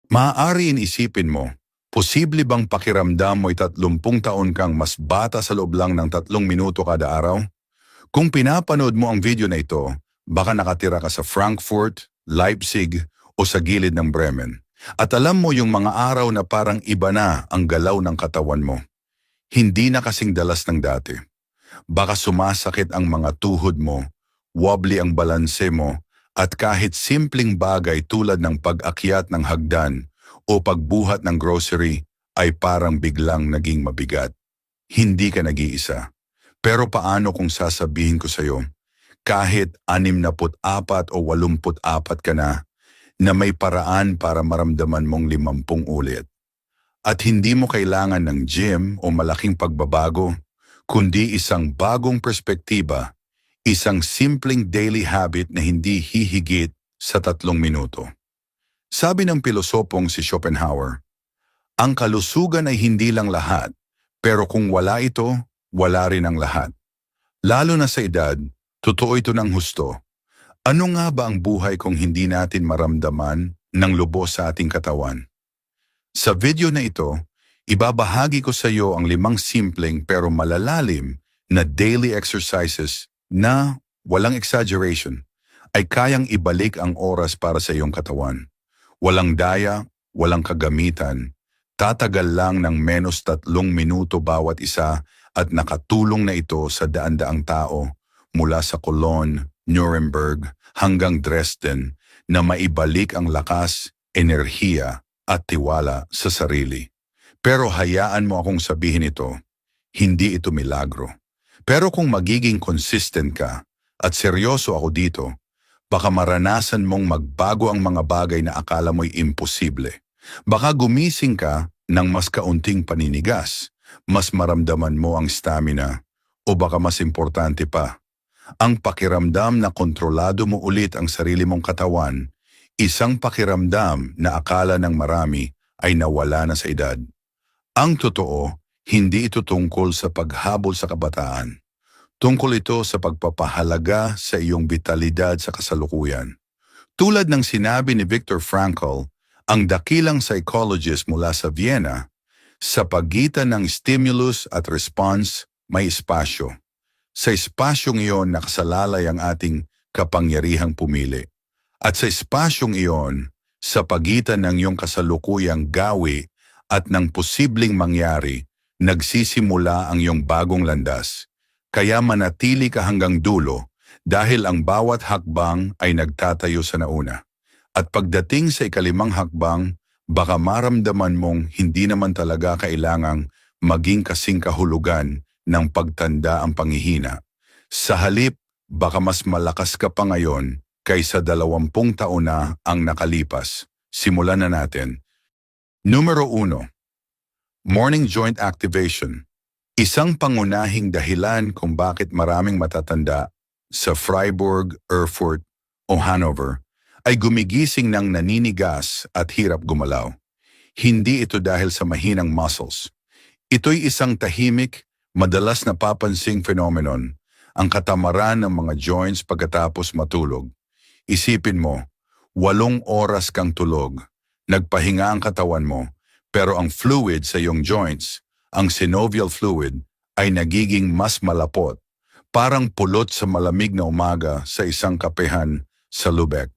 Maaari inisipin mo, posible bang pakiramdam mo'y 30 taon kang mas bata sa loob lang ng 3 minuto kada araw? Kung pinapanood mo ang video na ito, baka nakatira ka sa Frankfurt, Leipzig o sa gilid ng Bremen. At alam mo yung mga araw na parang iba na ang galaw ng katawan mo. Hindi na kasing dalas ng dati. Baka sumasakit ang mga tuhod mo, wobbly ang balanse mo, at kahit simpleng bagay tulad ng pag-akyat ng hagdan o pagbuhat ng grocery ay parang biglang naging mabigat. Hindi ka nag-iisa. Pero paano kung sasabihin ko sa'yo, kahit 64 o 84 ka na may paraan para maramdaman mong 50 ulit. At hindi mo kailangan ng gym o malaking pagbabago, kundi isang bagong perspektiba, isang simpleng daily habit na hindi hihigit sa 3 minuto. Sabi ng pilosopong si Schopenhauer, ang kalusugan ay hindi lang lahat, pero kung wala ito, wala rin ang lahat. Lalo na sa edad, totoo ito ng husto. Ano nga ba ang buhay kung hindi natin maramdaman ng lubos sa ating katawan? Sa video na ito, ibabahagi ko sa iyo ang 5 simpleng pero malalalim na daily exercises na, walang exaggeration, ay kayang ibalik ang oras para sa iyong katawan. Walang daya, walang kagamitan, tatagal lang ng menos 3 minuto bawat isa at nakatulong na ito sa daan-daang tao mula sa Cologne, Nuremberg hanggang Dresden na maibalik ang lakas, enerhiya at tiwala sa sarili. Pero hayaan mo akong sabihin ito, hindi ito milagro. Pero kung magiging consistent ka at seryoso ako dito, baka maranasan mong magbago ang mga bagay na akala mo'y imposible. Baka gumising ka ng mas kaunting paninigas, mas maramdaman mo ang stamina, o baka mas importante pa, ang pakiramdam na kontrolado mo ulit ang sarili mong katawan, isang pakiramdam na akala ng marami ay nawala na sa edad. Ang totoo, hindi ito tungkol sa paghabol sa kabataan. Tungkol ito sa pagpapahalaga sa iyong vitalidad sa kasalukuyan. Tulad ng sinabi ni Viktor Frankl, ang dakilang psychologist mula sa Vienna, sa pagitan ng stimulus at response, may espasyo. Sa espasyong iyon nakasalalay ang ating kapangyarihang pumili. At sa espasyong iyon, sa pagitan ng iyong kasalukuyang gawi at ng posibleng mangyari, nagsisimula ang iyong bagong landas. Kaya manatili ka hanggang dulo dahil ang bawat hakbang ay nagtatayo sa nauna. At pagdating sa ika-5 hakbang, baka maramdaman mong hindi naman talaga kailangang maging kasing kahulugan ng pagtanda ang panghihina. Sa halip, baka mas malakas ka pa ngayon kaysa 20 taon na ang nakalipas. Simulan na natin. Numero 1. Morning joint activation. Isang pangunahing dahilan kung bakit maraming matatanda sa Freiburg, Erfurt o Hanover ay gumigising ng naninigas at hirap gumalaw. Hindi ito dahil sa mahinang muscles. Ito'y isang tahimik, madalas napapansing phenomenon, ang katamaran ng mga joints pagkatapos matulog. Isipin mo, 8 oras kang tulog, nagpahinga ang katawan mo, pero ang fluid sa iyong joints, ang synovial fluid, ay nagiging mas malapot, parang pulot sa malamig na umaga sa isang kapehan sa Lubeck.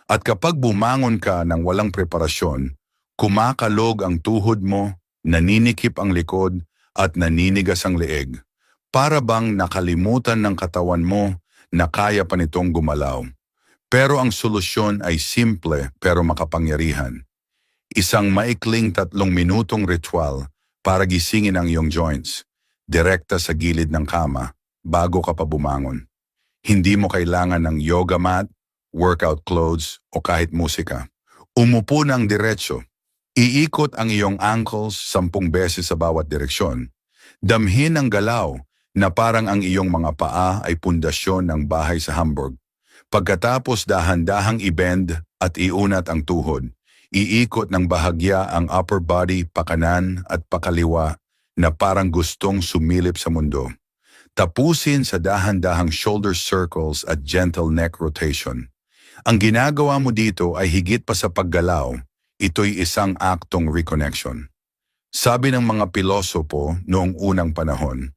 At kapag bumangon ka ng walang preparasyon, kumakalog ang tuhod mo, naninikip ang likod, at naninigas ang leeg. Para bang nakalimutan ng katawan mo na kaya pa nitong gumalaw. Pero ang solusyon ay simple pero makapangyarihan. Isang maikling 3 minutong ritual para gisingin ang iyong joints, direkta sa gilid ng kama bago ka pa bumangon. Hindi mo kailangan ng yoga mat, workout clothes o kahit musika. Umupo ng diretso. Iikot ang iyong ankles 10 beses sa bawat direksyon. Damhin ang galaw na parang ang iyong mga paa ay pundasyon ng bahay sa Hamburg. Pagkatapos dahan-dahang i-bend at iunat ang tuhod, iikot ng bahagya ang upper body pakanan at pakaliwa na parang gustong sumilip sa mundo. Tapusin sa dahan-dahang shoulder circles at gentle neck rotation. Ang ginagawa mo dito ay higit pa sa paggalaw, ito'y isang aktong reconnection. Sabi ng mga pilosopo noong unang panahon,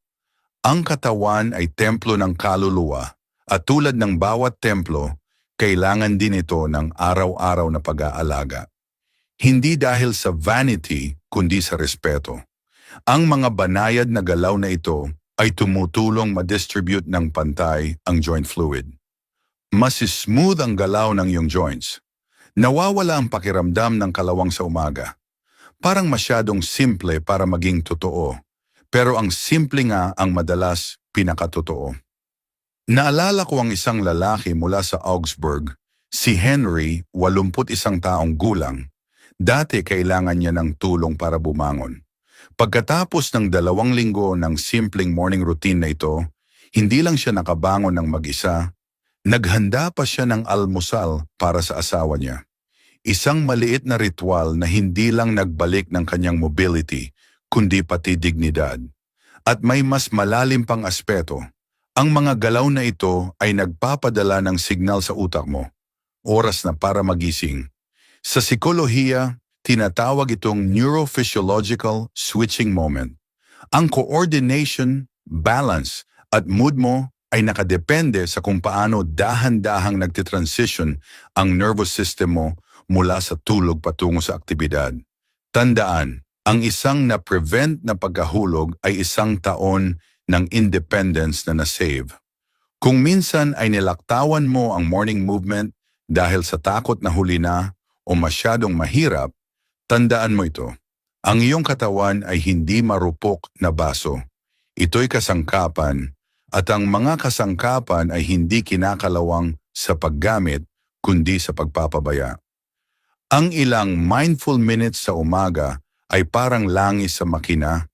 ang katawan ay templo ng kaluluwa at tulad ng bawat templo, kailangan din ito ng araw-araw na pag-aalaga. Hindi dahil sa vanity, kundi sa respeto. Ang mga banayad na galaw na ito ay tumutulong ma-distribute ng pantay ang joint fluid. Mas smooth ang galaw ng iyong joints. Nawawala ang pakiramdam ng kalawang sa umaga. Parang masyadong simple para maging totoo. Pero ang simple nga ang madalas pinakatotoo. Naalala ko ang isang lalaki mula sa Augsburg, si Henry, 81 taong gulang. Dati kailangan niya ng tulong para bumangon. Pagkatapos ng 2 linggo ng simpleng morning routine na ito, hindi lang siya nakabangon ng mag-isa, naghanda pa siya ng almusal para sa asawa niya. Isang maliit na ritual na hindi lang nagbalik ng kanyang mobility, kundi pati dignidad. At may mas malalim pang aspeto. Ang mga galaw na ito ay nagpapadala ng signal sa utak mo. Oras na para magising. Sa psikolohiya, tinatawag itong neurophysiological switching moment. Ang coordination, balance, at mood mo ay nakadepende sa kung paano dahan-dahang nagtitransition ang nervous system mo mula sa tulog patungo sa aktibidad. Tandaan, ang isang na-prevent na pagkahulog ay 1 taon ng independence na na-save. Kung minsan ay nilaktawan mo ang morning movement dahil sa takot na huli na o masyadong mahirap, tandaan mo ito. Ang iyong katawan ay hindi marupok na baso. Ito'y kasangkapan at ang mga kasangkapan ay hindi kinakalawang sa paggamit kundi sa pagpapabaya. Ang ilang mindful minutes sa umaga ay parang langis sa makina.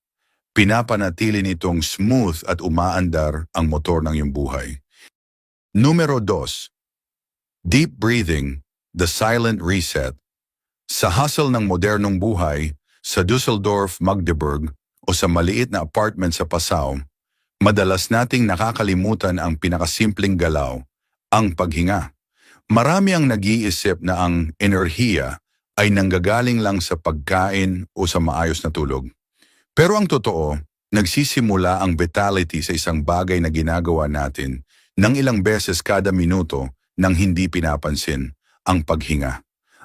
Pinapanatili nitong smooth at umaandar ang motor ng iyong buhay. Numero 2. Deep breathing, the silent reset. Sa hustle ng modernong buhay, sa Dusseldorf, Magdeburg o sa maliit na apartment sa Passau, madalas nating nakakalimutan ang pinakasimpleng galaw, ang paghinga. Marami ang nag-iisip na ang enerhiya ay nanggagaling lang sa pagkain o sa maayos na tulog. Pero ang totoo, nagsisimula ang vitality sa isang bagay na ginagawa natin ng ilang beses kada minuto nang hindi pinapansin, ang paghinga.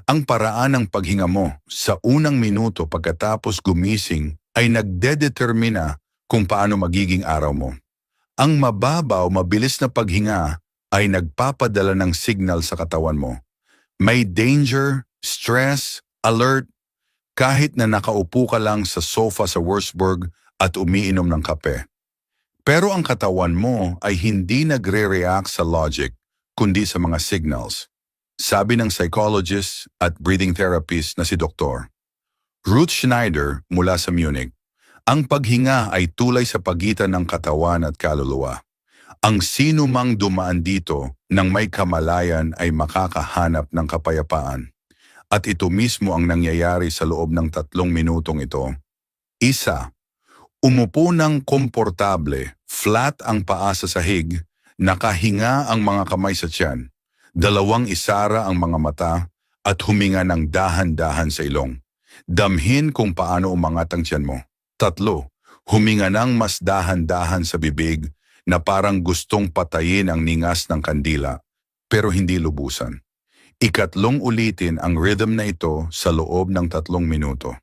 Ang paraan ng paghinga mo sa unang minuto pagkatapos gumising ay nagdedetermina kung paano magiging araw mo. Ang mababaw, mabilis na paghinga ay nagpapadala ng signal sa katawan mo. May danger, stress, alert, kahit na nakaupo ka lang sa sofa sa Würzburg at umiinom ng kape. Pero ang katawan mo ay hindi nagre-react sa logic, kundi sa mga signals. Sabi ng psychologist at breathing therapist na si Dr. Ruth Schneider mula sa Munich, ang paghinga ay tulay sa pagitan ng katawan at kaluluwa. Ang sino mang dumaan dito nang may kamalayan ay makakahanap ng kapayapaan. At ito mismo ang nangyayari sa loob ng 3 minutong ito. 1. Umupo ng komportable, flat ang paa sa sahig, nakahinga ang mga kamay sa tiyan. 2. Isara ang mga mata at huminga ng dahan-dahan sa ilong. Damhin kung paano umangat ang tiyan mo. 3. Huminga ng mas dahan-dahan sa bibig na parang gustong patayin ang ningas ng kandila, pero hindi lubusan. 3. Ulitin ang rhythm na ito sa loob ng 3 minuto.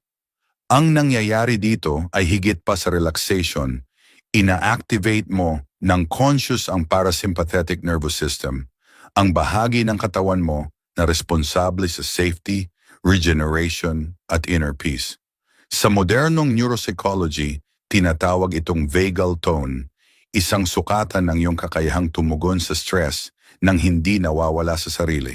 Ang nangyayari dito ay higit pa sa relaxation. Ina-activate mo ng conscious ang parasympathetic nervous system, ang bahagi ng katawan mo na responsable sa safety, regeneration, at inner peace. Sa modernong neuropsychology, tinatawag itong vagal tone, isang sukatan ng iyong kakayahang tumugon sa stress nang hindi nawawala sa sarili.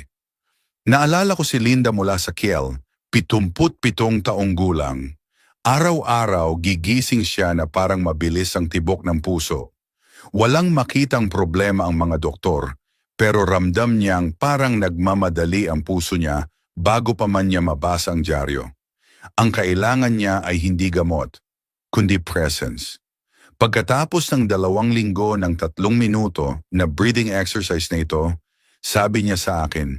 Naalala ko si Linda mula sa Kiel, 77 taong gulang. Araw-araw gigising siya na parang mabilis ang tibok ng puso. Walang makitang problema ang mga doktor, pero ramdam niyang parang nagmamadali ang puso niya bago pa man niya mabasa ang dyaryo. Ang kailangan niya ay hindi gamot, kundi presence. Pagkatapos ng 2 linggo ng 3 minuto na breathing exercise na ito, sabi niya sa akin,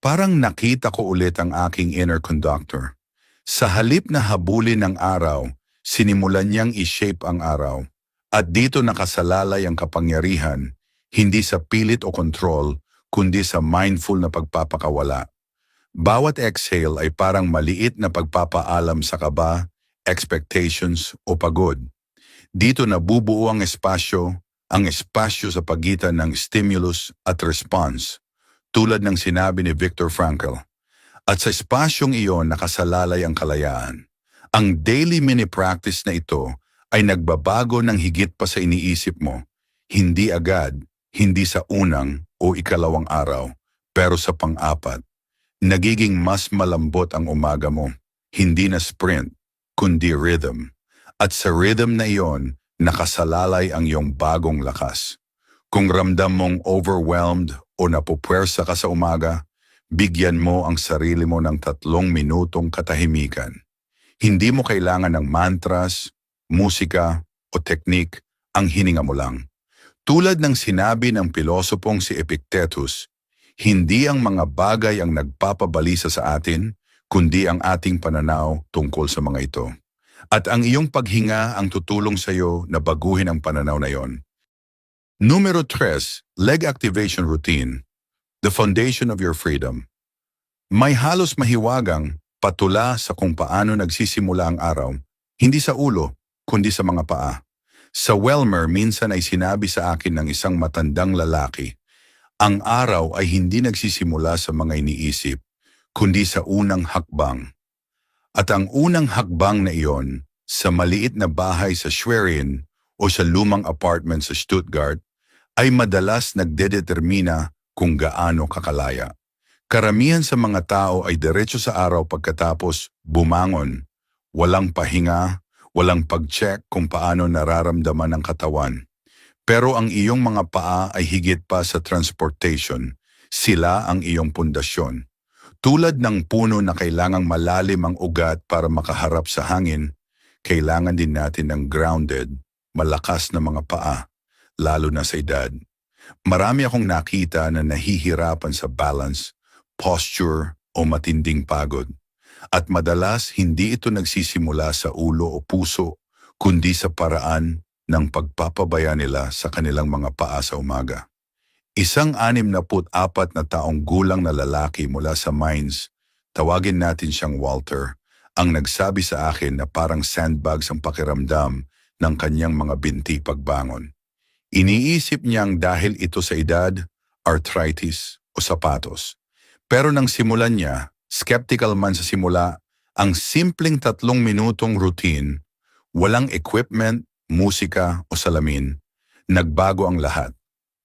Parang nakita ko ulit ang aking inner conductor. Sa halip na habulin ng araw, sinimulan niyang i-shape ang araw. At dito nakasalalay ang kapangyarihan, hindi sa pilit o control, kundi sa mindful na pagpapakawala. Bawat exhale ay parang maliit na pagpapaalam sa kaba, expectations o pagod. Dito nabubuo ang espasyo sa pagitan ng stimulus at response, tulad ng sinabi ni Viktor Frankl. At sa espasyong iyon nakasalalay ang kalayaan. Ang daily mini-practice na ito ay nagbabago ng higit pa sa iniisip mo. Hindi agad, hindi sa unang o ikalawang araw, pero sa pang-apat. Nagiging mas malambot ang umaga mo. Hindi na sprint, kundi rhythm. At sa rhythm na iyon, nakasalalay ang iyong bagong lakas. Kung ramdam mong overwhelmed o napupwersa ka sa umaga, bigyan mo ang sarili mo ng 3 minutong katahimikan. Hindi mo kailangan ng mantras, musika o teknik, ang hininga mo lang. Tulad ng sinabi ng pilosopong si Epictetus, hindi ang mga bagay ang nagpapabalisa sa atin, kundi ang ating pananaw tungkol sa mga ito. At ang iyong paghinga ang tutulong sa iyo na baguhin ang pananaw na iyon. Numero 3, leg activation routine. The foundation of your freedom. May halos mahiwagang patula sa kung paano nagsisimula ang araw, hindi sa ulo, kundi sa mga paa. Sa Welmer, minsan ay sinabi sa akin ng isang matandang lalaki, ang araw ay hindi nagsisimula sa mga iniisip, kundi sa unang hakbang. At ang unang hakbang na iyon, sa maliit na bahay sa Schwerin o sa lumang apartment sa Stuttgart, ay madalas nagdedetermina kung gaano kakalaya. Karamihan sa mga tao ay diretso sa araw pagkatapos bumangon, walang pahinga, walang pag-check kung paano nararamdaman ang katawan. Pero ang iyong mga paa ay higit pa sa transportation. Sila ang iyong pundasyon. Tulad ng puno na kailangang malalim ang ugat para makaharap sa hangin, kailangan din natin ng grounded, malakas na mga paa, lalo na sa edad. Marami akong nakita na nahihirapan sa balance, posture o matinding pagod. At madalas hindi ito nagsisimula sa ulo o puso, kundi sa paraan ng pagpapabaya nila sa kanilang mga paa sa umaga. Isang 64 na taong gulang na lalaki mula sa Mainz, tawagin natin siyang Walter, ang nagsabi sa akin na parang sandbags ang pakiramdam ng kanyang mga binti pagbangon. Iniisip niyang dahil ito sa edad, arthritis o sapatos. Pero nang simulan niya, skeptical man sa simula, ang simpleng 3 minutong routine, walang equipment, musika o salamin, nagbago ang lahat.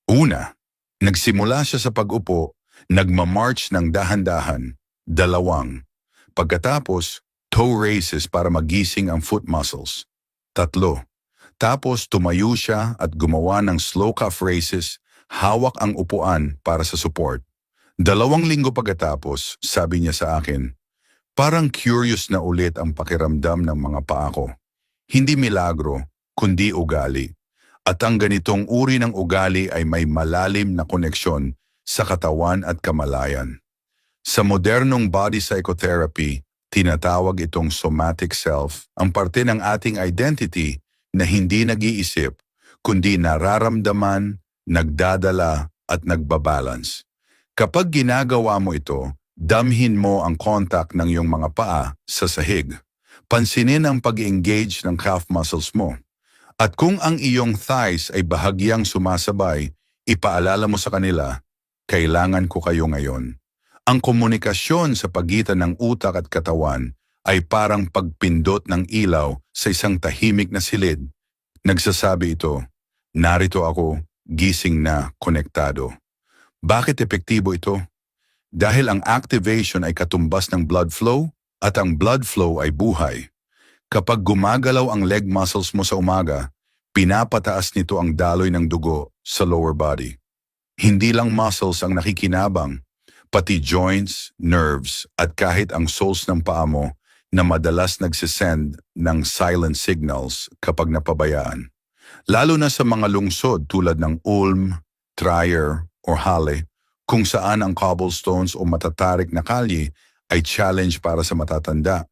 Una, nagsimula siya sa pag-upo, nagmamarch ng dahan-dahan, 2. Pagkatapos, toe raises para magising ang foot muscles, 3. Tapos tumayo siya at gumawa ng slow calf raises, hawak ang upuan para sa support. 2 linggo pagkatapos, sabi niya sa akin, parang curious na ulit ang pakiramdam ng mga paa ko. Hindi milagro, kundi ugali. At ang ganitong uri ng ugali ay may malalim na koneksyon sa katawan at kamalayan. Sa modernong body psychotherapy, tinatawag itong somatic self, ang parte ng ating identity na hindi nag-iisip, kundi nararamdaman, nagdadala at nagbabalance. Kapag ginagawa mo ito, damhin mo ang contact ng iyong mga paa sa sahig. Pansinin ang pag-engage ng calf muscles mo. At kung ang iyong thighs ay bahagyang sumasabay, ipaalala mo sa kanila, kailangan ko kayo ngayon. Ang komunikasyon sa pagitan ng utak at katawan ay parang pagpindot ng ilaw sa isang tahimik na silid. Nagsasabi ito, narito ako, gising na, konektado. Bakit epektibo ito? Dahil ang activation ay katumbas ng blood flow at ang blood flow ay buhay. Kapag gumagalaw ang leg muscles mo sa umaga, pinapataas nito ang daloy ng dugo sa lower body. Hindi lang muscles ang nakikinabang, pati joints, nerves at kahit ang soles ng paa mo na madalas nagsisend ng silent signals kapag napabayaan. Lalo na sa mga lungsod tulad ng Ulm, Trier o Halle, kung saan ang cobblestones o matatarik na kalye ay challenge para sa matatanda.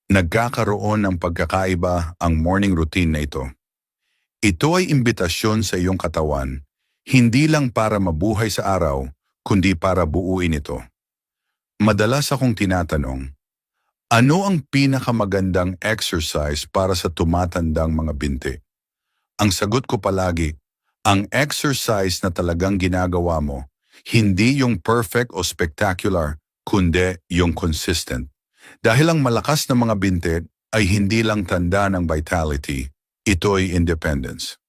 Nagkakaroon ng pagkakaiba ang morning routine na ito. Ito ay imbitasyon sa iyong katawan, hindi lang para mabuhay sa araw, kundi para buuin ito. Madalas akong tinatanong, ano ang pinakamagandang exercise para sa tumatandang mga binti? Ang sagot ko palagi, ang exercise na talagang ginagawa mo, hindi yung perfect o spectacular, kundi yung consistent. Dahil ang malakas na mga binti ay hindi lang tanda ng vitality, ito'y independence.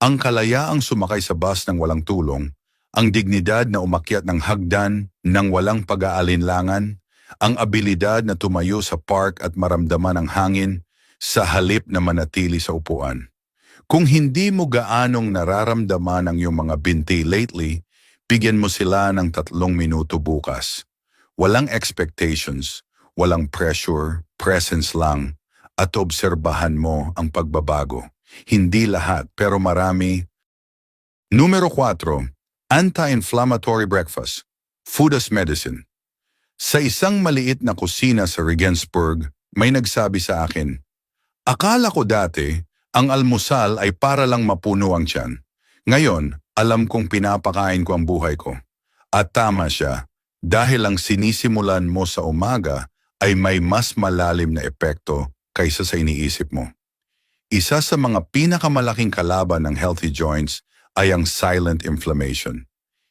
Ang kalayaang sumakay sa bus ng walang tulong, ang dignidad na umakyat ng hagdan ng walang pag-aalinlangan, ang abilidad na tumayo sa park at maramdaman ang hangin sa halip na manatili sa upuan. Kung hindi mo gaanong nararamdaman ang iyong mga binti lately, bigyan mo sila ng 3 minuto bukas. Walang expectations, walang pressure, presence lang, at obserbahan mo ang pagbabago. Hindi lahat, pero marami. Numero 4, anti-inflammatory breakfast, food as medicine. Sa isang maliit na kusina sa Regensburg, may nagsabi sa akin, akala ko dati, ang almusal ay para lang mapuno ang tiyan. Ngayon, alam kong pinapakain ko ang buhay ko. At tama siya, dahil ang sinisimulan mo sa umaga ay may mas malalim na epekto kaysa sa iniisip mo. Isa sa mga pinakamalaking kalaban ng healthy joints ay ang silent inflammation.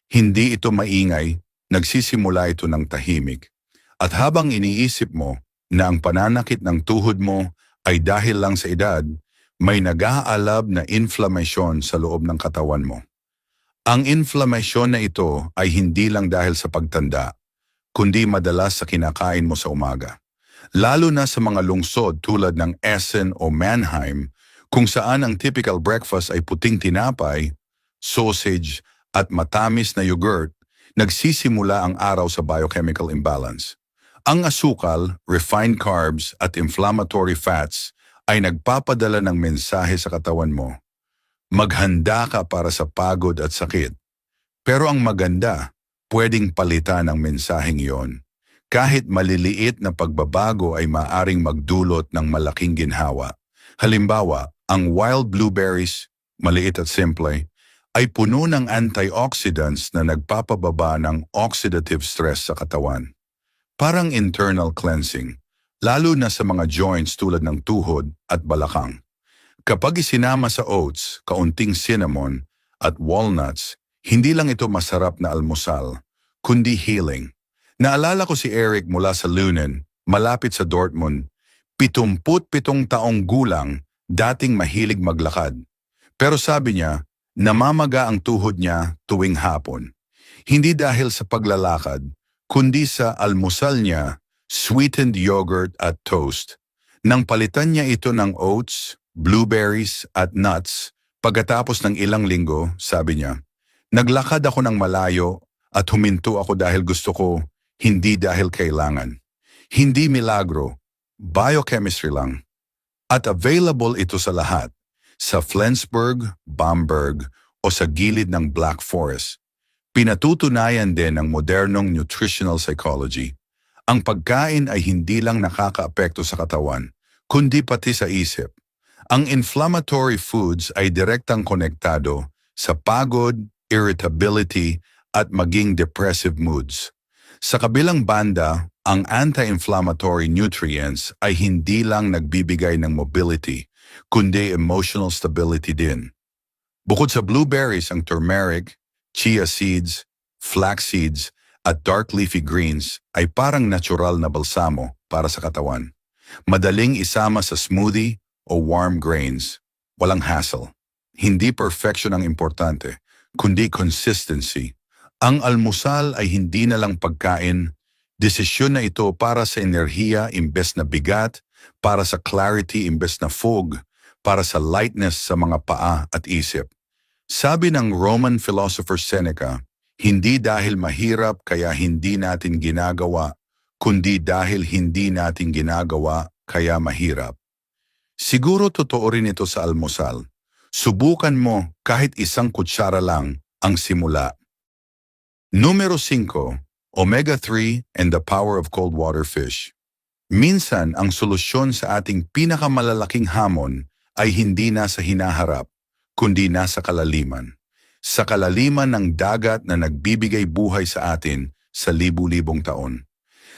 Hindi ito maingay, nagsisimula ito ng tahimik. At habang iniisip mo na ang pananakit ng tuhod mo ay dahil lang sa edad, may nag-aalab na inflamasyon sa loob ng katawan mo. Ang inflamasyon na ito ay hindi lang dahil sa pagtanda, kundi madalas sa kinakain mo sa umaga. Lalo na sa mga lungsod tulad ng Essen o Mannheim, kung saan ang typical breakfast ay puting tinapay, sausage at matamis na yogurt, nagsisimula ang araw sa biochemical imbalance. Ang asukal, refined carbs at inflammatory fats ay nagpapadala ng mensahe sa katawan mo. Maghanda ka para sa pagod at sakit. Pero ang maganda, pwedeng palitan ang mensaheng iyon. Kahit maliliit na pagbabago ay maaring magdulot ng malaking ginhawa. Halimbawa, ang wild blueberries, maliit at simple, ay puno ng antioxidants na nagpapababa ng oxidative stress sa katawan. Parang internal cleansing, lalo na sa mga joints tulad ng tuhod at balakang. Kapag isinama sa oats, kaunting cinnamon at walnuts, hindi lang ito masarap na almusal, kundi healing. Naalala ko si Eric mula sa Leunen, malapit sa Dortmund, 77 taong gulang, dating mahilig maglakad. Pero sabi niya, namamaga ang tuhod niya tuwing hapon. Hindi dahil sa paglalakad, kundi sa almusal niya, sweetened yogurt at toast. Nang palitan niya ito ng oats, blueberries at nuts, pagkatapos ng ilang linggo, sabi niya, naglakad ako ng malayo at huminto ako dahil gusto ko, hindi dahil kailangan. Hindi milagro, biochemistry lang. At available ito sa lahat, sa Flensburg, Bamberg o sa gilid ng Black Forest. Pinatutunayan din ng modernong nutritional psychology. Ang pagkain ay hindi lang nakakaapekto sa katawan, kundi pati sa isip. Ang inflammatory foods ay direktang konektado sa pagod, irritability at maging depressive moods. Sa kabilang banda, ang anti-inflammatory nutrients ay hindi lang nagbibigay ng mobility, kundi emotional stability din. Bukod sa blueberries, ang turmeric, chia seeds, flax seeds, at dark leafy greens ay parang natural na balsamo para sa katawan. Madaling isama sa smoothie o warm grains. Walang hassle. Hindi perfection ang importante, kundi consistency. Ang almusal ay hindi na lang pagkain, desisyon na ito para sa enerhiya imbes na bigat, para sa clarity imbes na fog, para sa lightness sa mga paa at isip. Sabi ng Roman philosopher Seneca, hindi dahil mahirap kaya hindi natin ginagawa, kundi dahil hindi natin ginagawa kaya mahirap. Siguro totoo rin ito sa almusal. Subukan mo kahit isang kutsara lang ang simula. Numero 5, Omega-3 and the Power of Cold Water Fish. Minsan ang solusyon sa ating pinakamalalaking hamon ay hindi nasa hinaharap, kundi nasa kalaliman. Sa kalaliman ng dagat na nagbibigay buhay sa atin sa libu-libong taon.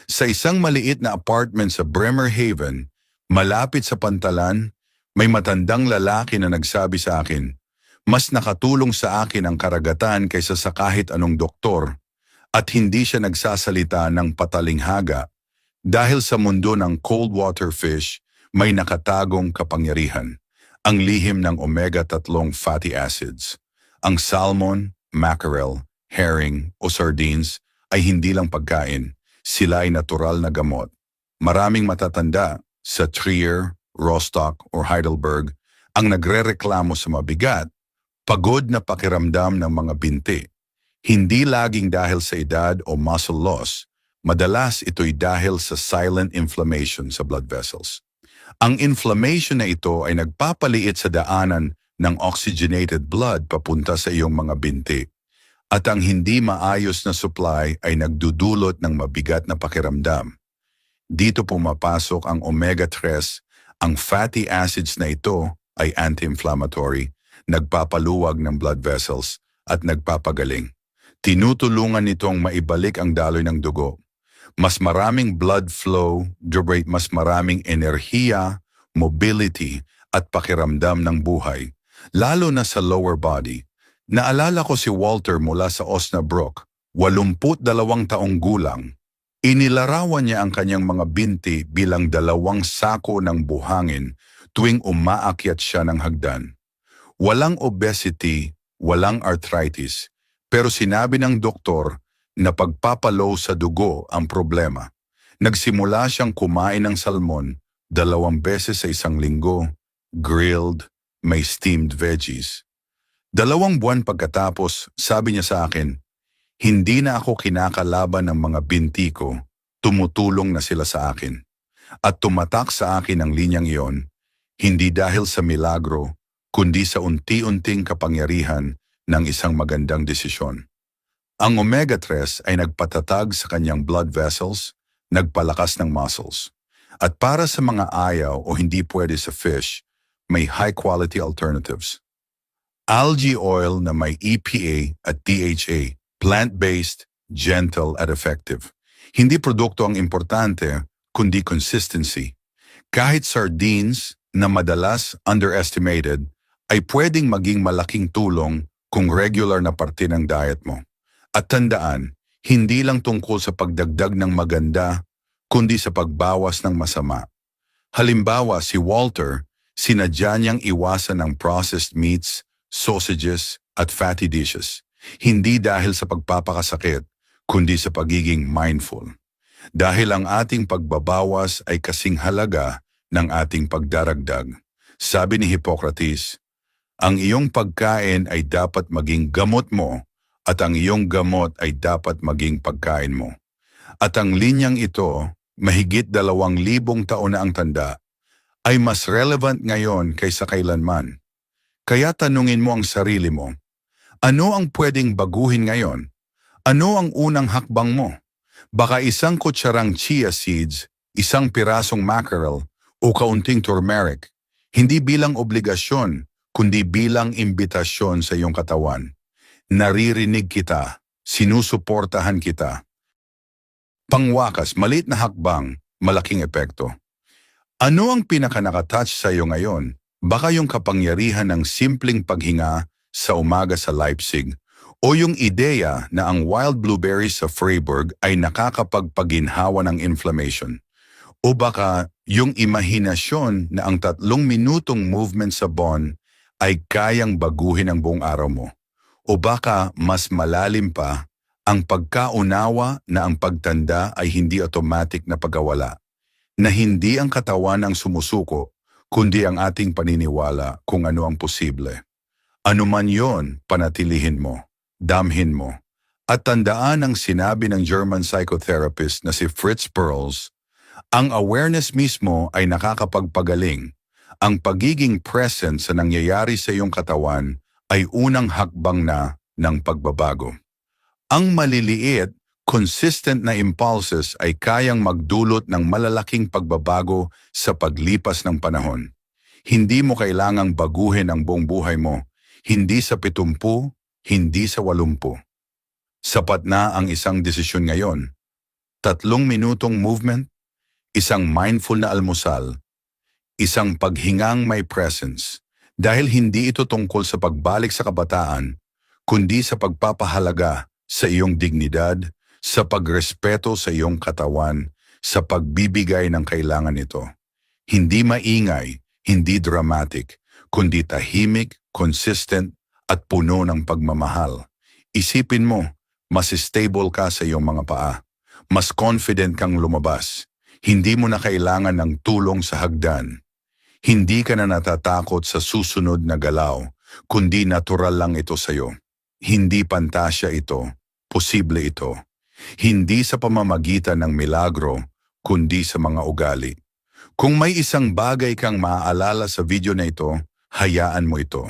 Sa isang maliit na apartment sa Bremerhaven, malapit sa Pantalan, may matandang lalaki na nagsabi sa akin, mas nakatulong sa akin ang karagatan kaysa sa kahit anong doktor at hindi siya nagsasalita ng patalinghaga dahil sa mundo ng cold water fish may nakatagong kapangyarihan, ang lihim ng omega-3 fatty acids. Ang salmon, mackerel, herring o sardines ay hindi lang pagkain, sila ay natural na gamot. Maraming matatanda sa Trier, Rostock o Heidelberg ang nagrereklamo sa mabigat, pagod na pakiramdam ng mga binti. Hindi laging dahil sa edad o muscle loss, madalas ito'y dahil sa silent inflammation sa blood vessels. Ang inflammation na ito ay nagpapaliit sa daanan ng oxygenated blood papunta sa iyong mga binti. At ang hindi maayos na supply ay nagdudulot ng mabigat na pakiramdam. Dito pumapasok ang omega-3, ang fatty acids na ito ay anti-inflammatory, nagpapaluwag ng blood vessels at nagpapagaling. Tinutulungan nitong maibalik ang daloy ng dugo. Mas maraming blood flow, mas maraming enerhiya, mobility at pakiramdam ng buhay, lalo na sa lower body. Naalala ko si Walter mula sa Osnabrück, 82 taong gulang. Inilarawan niya ang kanyang mga binti bilang 2 sako ng buhangin tuwing umaakyat siya ng hagdan. Walang obesity, walang arthritis, pero sinabi ng doktor na pagpapalow sa dugo ang problema. Nagsimula siyang kumain ng salmon 2 beses sa isang linggo, grilled, may steamed veggies. 2 buwan pagkatapos, sabi niya sa akin, hindi na ako kinakalaban ng mga binti ko, tumutulong na sila sa akin. At tumatak sa akin ang linyang iyon, hindi dahil sa milagro, kundi sa unti-unting kapangyarihan ng isang magandang desisyon. Ang omega-3 ay nagpatatag sa kanyang blood vessels, nagpalakas ng muscles. At para sa mga ayaw o hindi pwede sa fish, may high-quality alternatives. Algae oil na may EPA at DHA, plant-based, gentle at effective. Hindi produkto ang importante, kundi consistency. Kahit sardines na madalas underestimated, ay pwedeng maging malaking tulong kung regular na parte ng diet mo. At tandaan, hindi lang tungkol sa pagdagdag ng maganda, kundi sa pagbawas ng masama. Halimbawa, si Walter, sinadya niyang iwasan ng processed meats, sausages, at fatty dishes. Hindi dahil sa pagpapakasakit, kundi sa pagiging mindful. Dahil ang ating pagbabawas ay kasing halaga ng ating pagdaragdag. Sabi ni Hippocrates, ang iyong pagkain ay dapat maging gamot mo at ang iyong gamot ay dapat maging pagkain mo. At ang linyang ito, mahigit 2,000 taon na ang tanda, ay mas relevant ngayon kaysa kailanman. Kaya tanungin mo ang sarili mo, ano ang pwedeng baguhin ngayon? Ano ang unang hakbang mo? Baka isang kutsarang chia seeds, isang pirasong mackerel o kaunting turmeric, hindi bilang obligasyon, kundi bilang imbitasyon sa iyong katawan. Naririnig kita, sinusuportahan kita. Pangwakas, maliit na hakbang, malaking epekto. Ano ang pinakanakatouch sa iyo ngayon? Baka yung kapangyarihan ng simpleng paghinga sa umaga sa Leipzig o yung ideya na ang wild blueberries sa Freiburg ay nakakapagpaginhawa ng inflammation. O baka yung imahinasyon na ang 3 minutong movement sa Bonn ay kayang baguhin ang buong araw mo. O baka mas malalim pa, ang pagkaunawa na ang pagtanda ay hindi automatic na pagkawala. Na hindi ang katawan ang sumusuko, kundi ang ating paniniwala kung ano ang posible. Ano man yon, panatilihin mo, damhin mo. At tandaan ang sinabi ng German psychotherapist na si Fritz Perls, ang awareness mismo ay nakakapagpagaling. Ang pagiging present sa nangyayari sa iyong katawan ay unang hakbang na ng pagbabago. Ang maliliit, consistent na impulses ay kayang magdulot ng malalaking pagbabago sa paglipas ng panahon. Hindi mo kailangang baguhin ang buong buhay mo, hindi sa 70, hindi sa 80. Sapat na ang isang desisyon ngayon. 3 minutong movement, isang mindful na almusal, isang paghingang may presence. Dahil hindi ito tungkol sa pagbalik sa kabataan, kundi sa pagpapahalaga sa iyong dignidad, sa pagrespeto sa iyong katawan, sa pagbibigay ng kailangan nito. Hindi maingay, hindi dramatic, kundi tahimik, consistent, at puno ng pagmamahal. Isipin mo, mas stable ka sa iyong mga paa. Mas confident kang lumabas. Hindi mo na kailangan ng tulong sa hagdan. Hindi ka na natatakot sa susunod na galaw, kundi natural lang ito sa iyo. Hindi pantasya ito, posible ito. Hindi sa pamamagitan ng milagro, kundi sa mga ugali. Kung may isang bagay kang maaalala sa video na ito, hayaan mo ito.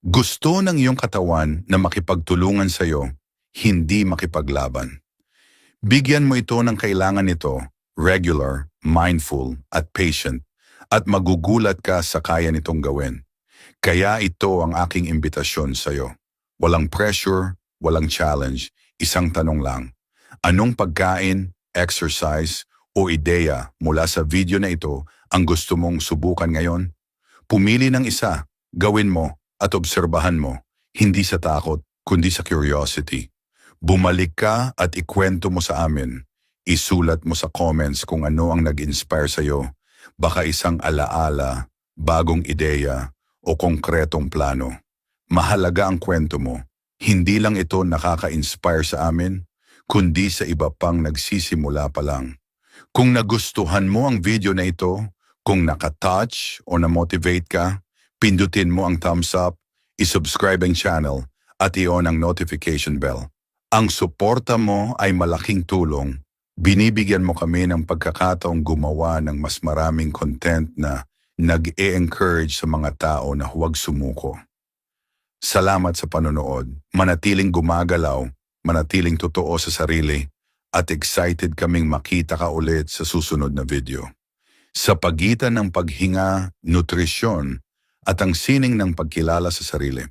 Gusto ng iyong katawan na makipagtulungan sa iyo, hindi makipaglaban. Bigyan mo ito ng kailangan nito, regular, mindful, at patient, at magugulat ka sa kaya nitong gawin. Kaya ito ang aking imbitasyon sa iyo. Walang pressure, walang challenge, isang tanong lang. Anong pagkain, exercise, o ideya mula sa video na ito ang gusto mong subukan ngayon? Pumili ng isa, gawin mo, at obserbahan mo, hindi sa takot, kundi sa curiosity. Bumalik ka at ikwento mo sa amin. Isulat mo sa comments kung ano ang nag-inspire sa iyo. Baka isang alaala, bagong ideya, o konkretong plano. Mahalaga ang kwento mo. Hindi lang ito nakaka-inspire sa amin, kundi sa iba pang nagsisimula pa lang. Kung nagustuhan mo ang video na ito, kung nakatouch o na-motivate ka, pindutin mo ang thumbs up, isubscribe ang channel, at i-on ang notification bell. Ang suporta mo ay malaking tulong. Binibigyan mo kami ng pagkakataong gumawa ng mas maraming content na nag-e-encourage sa mga tao na huwag sumuko. Salamat sa panonood. Manatiling gumagalaw, manatiling totoo sa sarili, at excited kaming makita ka ulit sa susunod na video. Sa pagitan ng paghinga, nutrisyon, at ang sining ng pagkilala sa sarili.